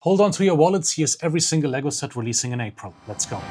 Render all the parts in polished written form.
Hold on to your wallets, here's every single LEGO set releasing in April. Let's go.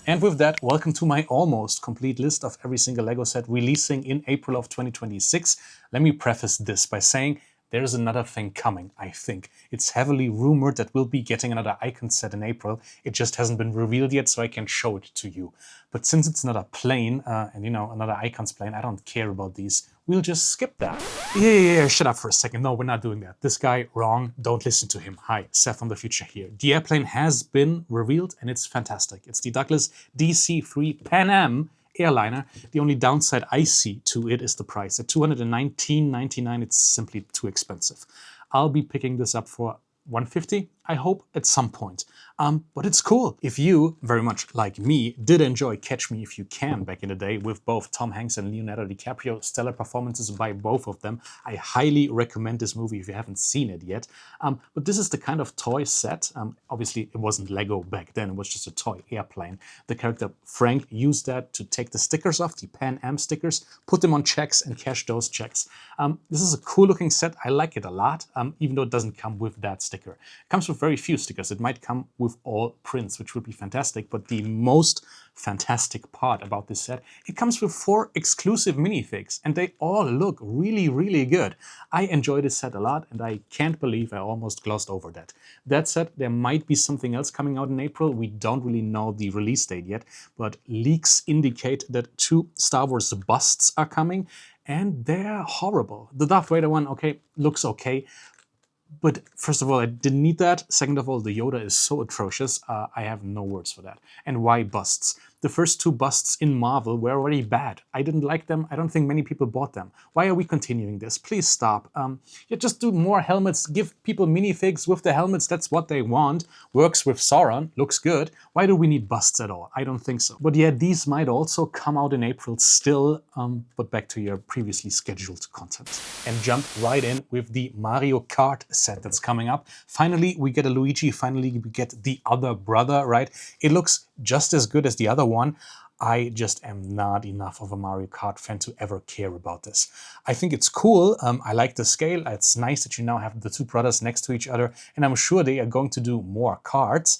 And with that, welcome to my almost complete list of every single LEGO set releasing in April of 2026. Let me preface this by saying there's another thing coming, I think. It's heavily rumored that we'll be getting another icon set in April. It just hasn't been revealed yet, so I can show it to you. But since it's not a plane, and you know, another icons plane, I don't care about these. We'll just skip that. Yeah, shut up for a second. No, we're not doing that. This guy, wrong. Don't listen to him. Hi, Seth from the future here. The airplane has been revealed and it's fantastic. It's the Douglas DC-3 Pan Am airliner. The only downside I see to it is the price. At $219.99, it's simply too expensive. I'll be picking this up for $150, I hope, at some point. But it's cool. If you, very much like me, did enjoy Catch Me If You Can back in the day with both Tom Hanks and Leonardo DiCaprio, stellar performances by both of them, I highly recommend this movie if you haven't seen it yet. But this is the kind of toy set. Obviously, it wasn't Lego back then. It was just a toy airplane. The character Frank used that to take the stickers off, the Pan Am stickers, put them on checks and cash those checks. This is a cool looking set. I like it a lot, even though it doesn't come with that sticker. It comes with very few stickers. It might come with all prints, which would be fantastic. But the most fantastic part about this set, it comes with 4 exclusive minifigs, and they all look really, really good. I enjoy this set a lot, and I can't believe I almost glossed over that. That said, there might be something else coming out in April. We don't really know the release date yet, but leaks indicate that 2 Star Wars busts are coming, and they're horrible. The Darth Vader one, okay, looks okay. But first of all, I didn't need that. Second of all, the Yoda is so atrocious. I have no words for that. And why busts? The first 2 busts in Marvel were already bad. I didn't like them. I don't think many people bought them. Why are we continuing this? Please stop. Yeah, just do more helmets. Give people minifigs with the helmets. That's what they want. Works with Sauron. Looks good. Why do we need busts at all? I don't think so. But yeah, these might also come out in April still. But back to your previously scheduled content. And jump right in with the Mario Kart set that's coming up. Finally, we get a Luigi. Finally, we get the other brother, right? It looks just as good as the other one. I just am not enough of a Mario Kart fan to ever care about this. I think it's cool. I like the scale. It's nice that you now have the 2 brothers next to each other, and I'm sure they are going to do more karts.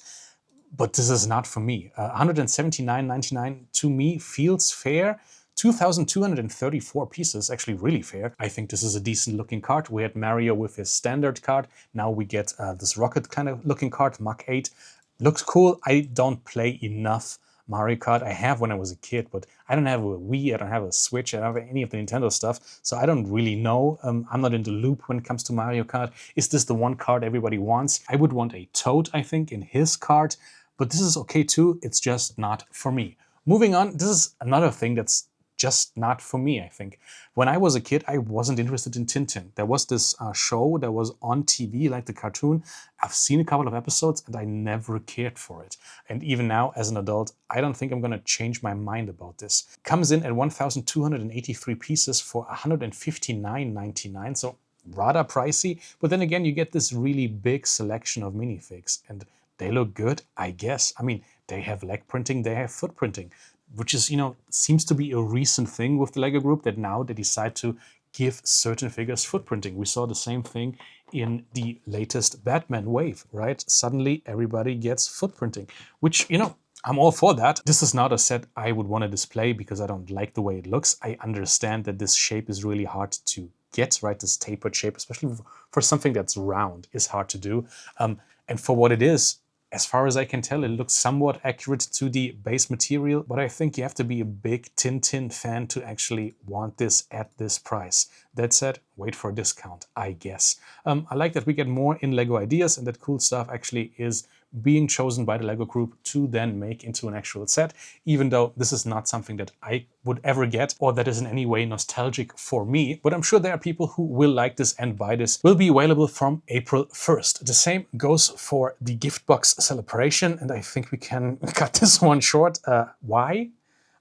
But this is not for me. $179.99 to me feels fair. 2,234 pieces, actually really fair. I think this is a decent looking card. We had Mario with his standard card. Now we get this rocket kind of looking card, Mach 8. Looks cool. I don't play enough Mario Kart. I have when I was a kid, but I don't have a Wii, I don't have a Switch, I don't have any of the Nintendo stuff, so I don't really know. I'm not in the loop when it comes to Mario Kart. Is this the one card everybody wants? I would want a Toad, I think, in his card, but this is okay too. It's just not for me. Moving on, this is another thing that's just not for me, I think. When I was a kid, I wasn't interested in Tintin. There was this show that was on TV, like the cartoon. I've seen a couple of episodes and I never cared for it. And even now, as an adult, I don't think I'm gonna change my mind about this. Comes in at 1,283 pieces for $159.99, so rather pricey. But then again, you get this really big selection of minifigs and they look good, I guess. I mean, they have leg printing, they have foot printing, which is, you know, seems to be a recent thing with the LEGO Group, that now they decide to give certain figures footprinting. We saw the same thing in the latest Batman wave, right? Suddenly everybody gets footprinting, which, you know, I'm all for that. This is not a set I would want to display because I don't like the way it looks. I understand that this shape is really hard to get, right? This tapered shape, especially for something that's round, is hard to do. And for what it is, as far as I can tell, it looks somewhat accurate to the base material, but I think you have to be a big Tintin fan to actually want this at this price. That said, wait for a discount, I guess. I like that we get more in LEGO ideas and that cool stuff actually is being chosen by the LEGO Group to then make into an actual set, even though this is not something that I would ever get or that is in any way nostalgic for me. But I'm sure there are people who will like this and buy this. Will be available from April 1st. The same goes for the gift box celebration, and I think we can cut this one short. Why?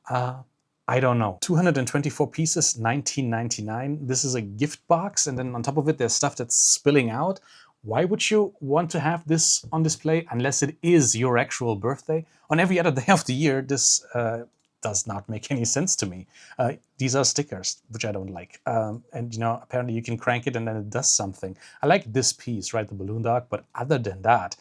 I don't know. 224 pieces, $19.99. This is a gift box, and then on top of it, there's stuff that's spilling out. Why would you want to have this on display unless it is your actual birthday? On every other day of the year, this does not make any sense to me. These are stickers, which I don't like. And, you know, apparently you can crank it and then it does something. I like this piece, right, the balloon dog, but other than that,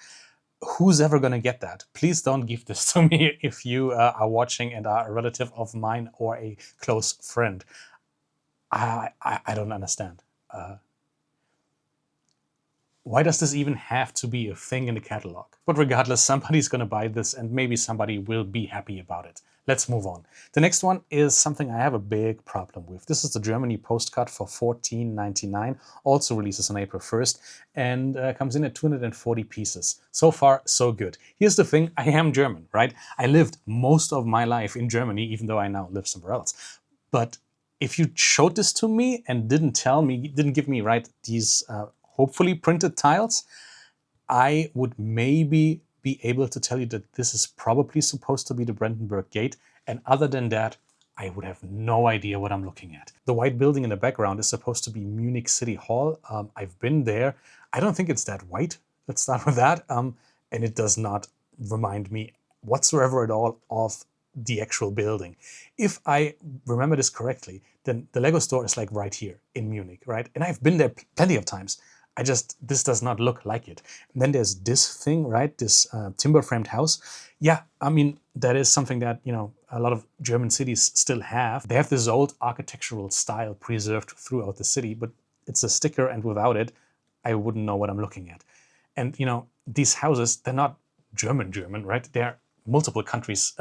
who's ever going to get that? Please don't give this to me if you are watching and are a relative of mine or a close friend. I don't understand. Why does this even have to be a thing in the catalog? But regardless, somebody's going to buy this and maybe somebody will be happy about it. Let's move on. The next one is something I have a big problem with. This is the Germany postcard for $14.99, also releases on April 1st, and comes in at 240 pieces. So far, so good. Here's the thing, I am German, right? I lived most of my life in Germany, even though I now live somewhere else. But if you showed this to me and didn't give me, right, these hopefully printed tiles, I would maybe be able to tell you that this is probably supposed to be the Brandenburg Gate. And other than that, I would have no idea what I'm looking at. The white building in the background is supposed to be Munich City Hall. I've been there. I don't think it's that white. Let's start with that. And it does not remind me whatsoever at all of the actual building. If I remember this correctly, then the Lego store is like right here in Munich, right? And I've been there plenty of times. This does not look like it. And then there's this thing, right? This timber framed house. Yeah, I mean, that is something that, you know, a lot of German cities still have. They have this old architectural style preserved throughout the city, but it's a sticker, and without it, I wouldn't know what I'm looking at. And, you know, these houses, they're not German, right? There are multiple countries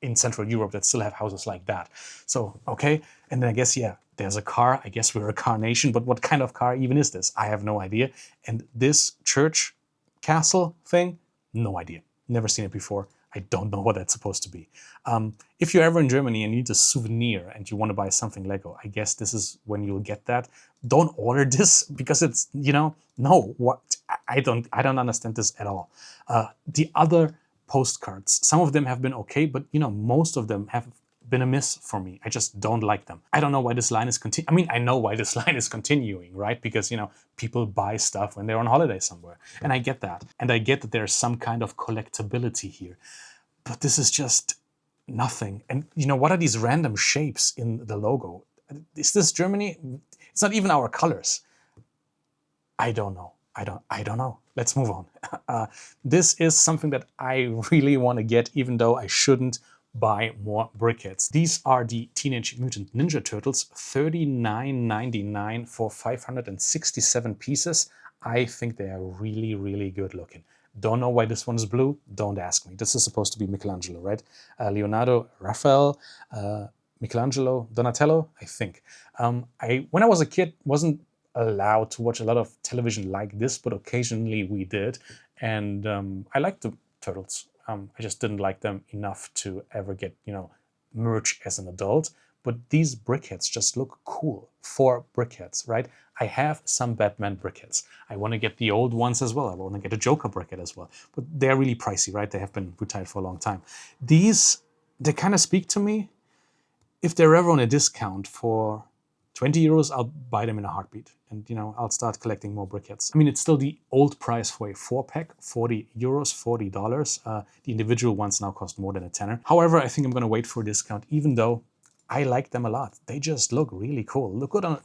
in Central Europe that still have houses like that. So, okay. And then I guess, yeah, there's a car. I guess we're a car nation, but what kind of car even is this? I have no idea. And this church castle thing, no idea. Never seen it before. I don't know what that's supposed to be. If you're ever in Germany and you need a souvenir and you want to buy something Lego, I guess this is when you'll get that. Don't order this because it's, you know, no, what? I don't understand this at all. The other postcards, some of them have been okay, but, you know, most of them have been a miss for me. I just don't like them. I don't know why this line is continuing. I mean, I know why this line is continuing, right? Because, you know, people buy stuff when they're on holiday somewhere. And I get that. And I get that there's some kind of collectability here. But this is just nothing. And, you know, what are these random shapes in the logo? Is this Germany? It's not even our colors. I don't know. I don't know. Let's move on. This is something that I really want to get, even though I shouldn't buy more briquettes. These are the Teenage Mutant Ninja Turtles, $39.99 for 567 pieces. I think they are really, really good looking. Don't know why this one is blue. Don't ask me. This is supposed to be Michelangelo, right? Leonardo, Raphael, Michelangelo, Donatello, I think. When I was a kid, wasn't allowed to watch a lot of television like this, but occasionally we did. And I liked the Turtles. I just didn't like them enough to ever get, you know, merch as an adult. But these briquettes just look cool. 4 briquettes, right? I have some Batman briquettes. I want to get the old ones as well. I want to get a Joker briquette as well. But they're really pricey, right? They have been retired for a long time. These, they kind of speak to me. If they're ever on a discount for 20 euros, I'll buy them in a heartbeat. And, you know, I'll start collecting more briquettes. I mean, it's still the old price for a 4-pack, 40 euros, $40. The individual ones now cost more than a tenner. However, I think I'm going to wait for a discount, even though I like them a lot. They just look really cool. Look good on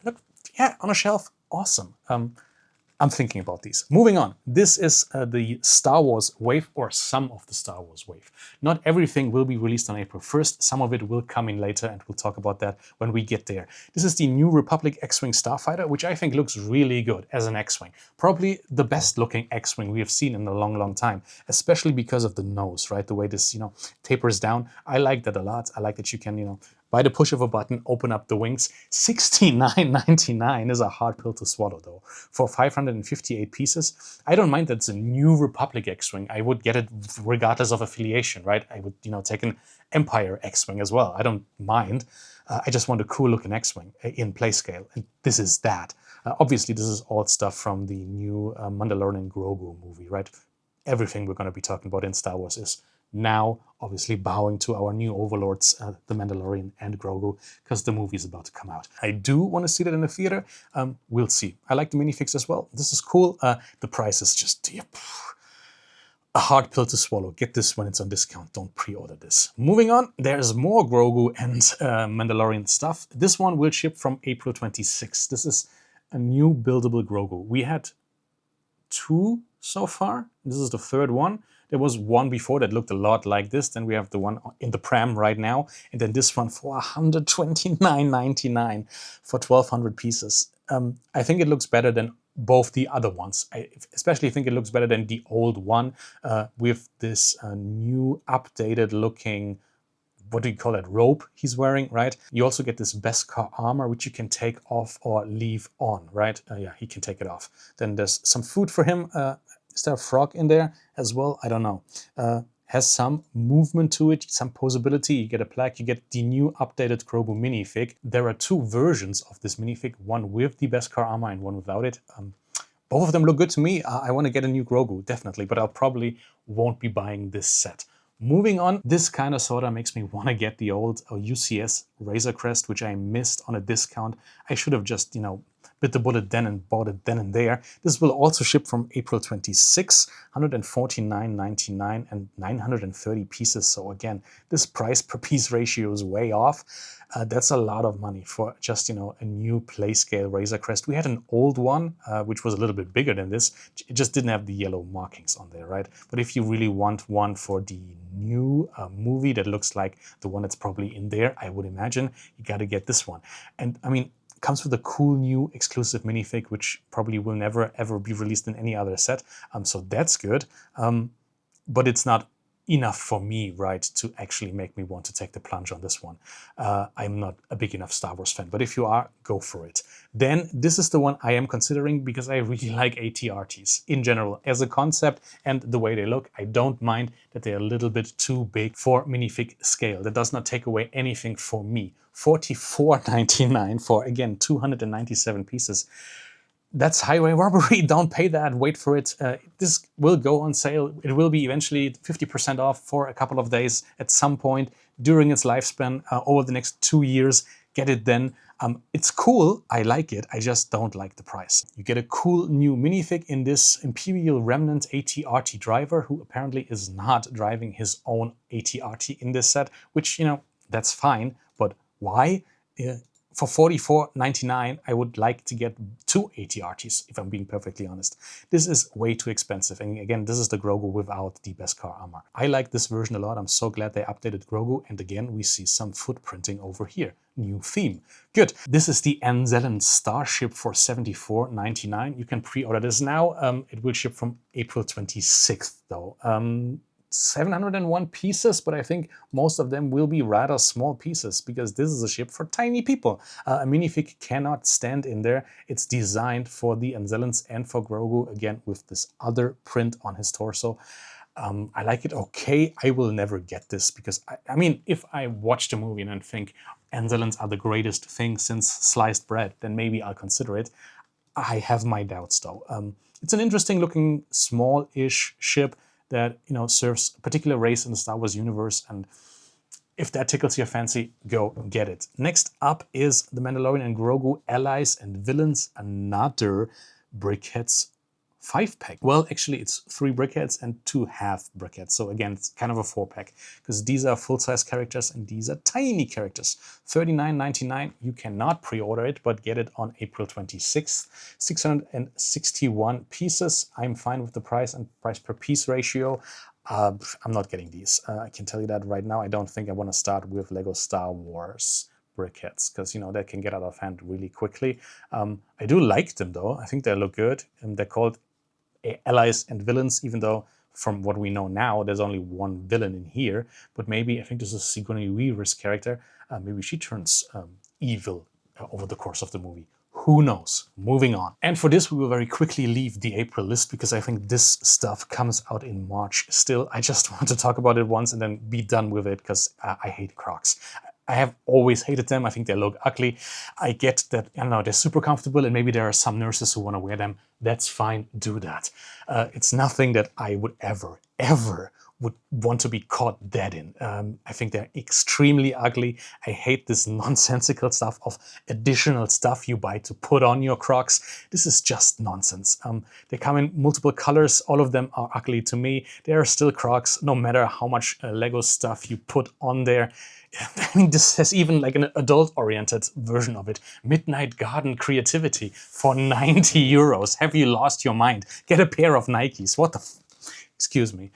a shelf. Awesome. I'm thinking about these. Moving on. This is the Star Wars wave, or some of the Star Wars wave. Not everything will be released on April 1st. Some of it will come in later, and we'll talk about that when we get there. This is the New Republic X-Wing Starfighter, which I think looks really good as an X-Wing. Probably the best looking X-Wing we have seen in a long, long time, especially because of the nose, right? The way this, you know, tapers down. I like that a lot. I like that you can, you know, by the push of a button, open up the wings. $69.99 is a hard pill to swallow, though. For 558 pieces, I don't mind that it's a New Republic X-Wing. I would get it regardless of affiliation, right? I would, you know, take an Empire X-Wing as well. I don't mind. I just want a cool-looking X-Wing in play scale, and this is that. Obviously, this is all stuff from the new Mandalorian Grogu movie, right? Everything we're going to be talking about in Star Wars is now obviously bowing to our new overlords, the Mandalorian and Grogu, because the movie is about to come out. I do want to see that in the theater. We'll see. I like the minifix as well. This is cool. The price is just a hard pill to swallow. Get this when it's on discount. Don't pre-order this. Moving on, there's more Grogu and Mandalorian stuff. This one will ship from April 26th. This is a new buildable Grogu. We had 2 so far. This is the 3rd one. There was one before that looked a lot like this. Then we have the one in the pram right now. And then this one for $129.99 for 1,200 pieces. I think it looks better than both the other ones. I especially think it looks better than the old one with this new updated looking, what do you call it, robe he's wearing, right? You also get this Beskar armor, which you can take off or leave on, right? Yeah, he can take it off. Then there's some food for him. Is there a frog in there as well? I don't know. Has some movement to it, some posability. You get a plaque, you get the new updated Grogu minifig. There are 2 versions of this minifig, one with the Beskar armor and one without it. Both of them look good to me. I want to get a new Grogu, definitely, but I'll probably won't be buying this set. Moving on, this kind of sorta makes me want to get the old UCS Razor Crest, which I missed on a discount. I should have just, bit the bullet then and bought it then and there. This will also ship from April 26, $149.99 and 930 pieces. So again, this price per piece ratio is way off. That's a lot of money for just, a new Playscale Razor Crest. We had an old one, which was a little bit bigger than this. It just didn't have the yellow markings on there, right? But if you really want one for the new movie that looks like the one that's probably in there, I would imagine, you got to get this one. And I mean, comes with a cool new exclusive minifig, which probably will never ever be released in any other set. So that's good. But it's not enough for me, right, to actually make me want to take the plunge on this one. I'm not a big enough Star Wars fan, but if you are, go for it. Then this is the one I am considering because I really like ATRTs in general as a concept and the way they look. I don't mind that they're a little bit too big for minifig scale. That does not take away anything for me. $44.99 for, again, 297 pieces. That's highway robbery. Don't pay that. Wait for it. This will go on sale. It will be eventually 50% off for a couple of days at some point during its lifespan over the next 2 years. Get it then. It's cool. I like it. I just don't like the price. You get a cool new minifig in this Imperial Remnant ATRT driver who apparently is not driving his own ATRT in this set, which, that's fine. But why? For $44.99, I would like to get 2 ATRTs, if I'm being perfectly honest. This is way too expensive. And again, this is the Grogu without the Beskar armor. I like this version a lot. I'm so glad they updated Grogu. And again, we see some footprinting over here. New theme. Good. This is the Anzellan Starship for $74.99. You can pre-order this now. It will ship from April 26th, though. 701 pieces, but I think most of them will be rather small pieces because this is a ship for tiny people. A minifig cannot stand in there. It's designed for the Anzellans and for Grogu, again, with this other print on his torso. I like it okay. I will never get this because, I mean, if I watch the movie and think Anzellans are the greatest thing since sliced bread, then maybe I'll consider it. I have my doubts, though. It's an interesting looking, small-ish ship that serves a particular race in the Star Wars universe, and if that tickles your fancy, go get it. Next up is The Mandalorian and Grogu Allies and Villains, another Brickheads 5-pack. Well, actually, it's 3 brickheads and 2 half brickheads. So again, it's kind of a 4-pack because these are full-size characters and these are tiny characters. $39.99. You cannot pre-order it, but get it on April 26th. 661 pieces. I'm fine with the price and price per piece ratio. I'm not getting these. I can tell you that right now. I don't think I want to start with Lego Star Wars brickheads because that can get out of hand really quickly. I do like them though. I think they look good, and they're called Allies and Villains, even though from what we know now there's only one villain in here. But maybe, I think this is Sigourney Weaver's character, maybe she turns evil over the course of the movie. Who knows? Moving on. And for this, we will very quickly leave the April list because I think this stuff comes out in March still. I just want to talk about it once and then be done with it because I hate Crocs. I have always hated them. I think they look ugly. I get that, I don't know, they're super comfortable and maybe there are some nurses who want to wear them. That's fine. Do that. It's nothing that I would ever would want to be caught dead in. I think they're extremely ugly. I hate this nonsensical stuff of additional stuff you buy to put on your Crocs. This is just nonsense. They come in multiple colors. All of them are ugly to me. They are still Crocs, no matter how much Lego stuff you put on there. I mean, this has even like an adult-oriented version of it. Midnight Garden Creativity for 90 euros. Have you lost your mind? Get a pair of Nikes. What the excuse me.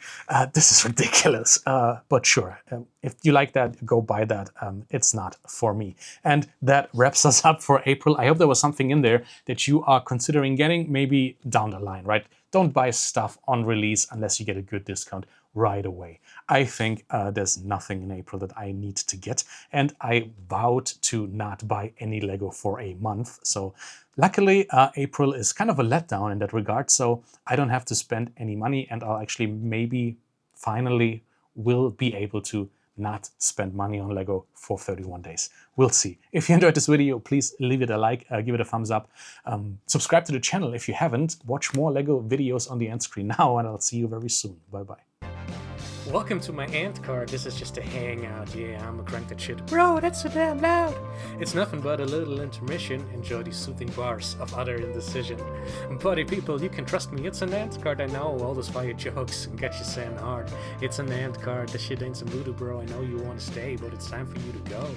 This is ridiculous. But sure, if you like that, go buy that. It's not for me. And that wraps us up for April. I hope there was something in there that you are considering getting, maybe down the line, right? Don't buy stuff on release unless you get a good discount right away. I think there's nothing in April that I need to get, and I vowed to not buy any Lego for a month. So luckily, April is kind of a letdown in that regard, so I don't have to spend any money, and I'll actually maybe finally will be able to not spend money on Lego for 31 days. We'll see. If you enjoyed this video, please leave it a like, give it a thumbs up. Subscribe to the channel if you haven't. Watch more Lego videos on the end screen now, and I'll see you very soon. Bye-bye. Welcome to my ant card. This is just a hangout. Yeah, I'm a crank that shit. Bro, that's so damn loud. It's nothing but a little intermission. Enjoy these soothing bars of utter indecision. Buddy people, you can trust me. It's an ant card, I know. All those fire jokes and get you saying hard. It's an ant card. This shit ain't some voodoo, bro. I know you want to stay, but it's time for you to go.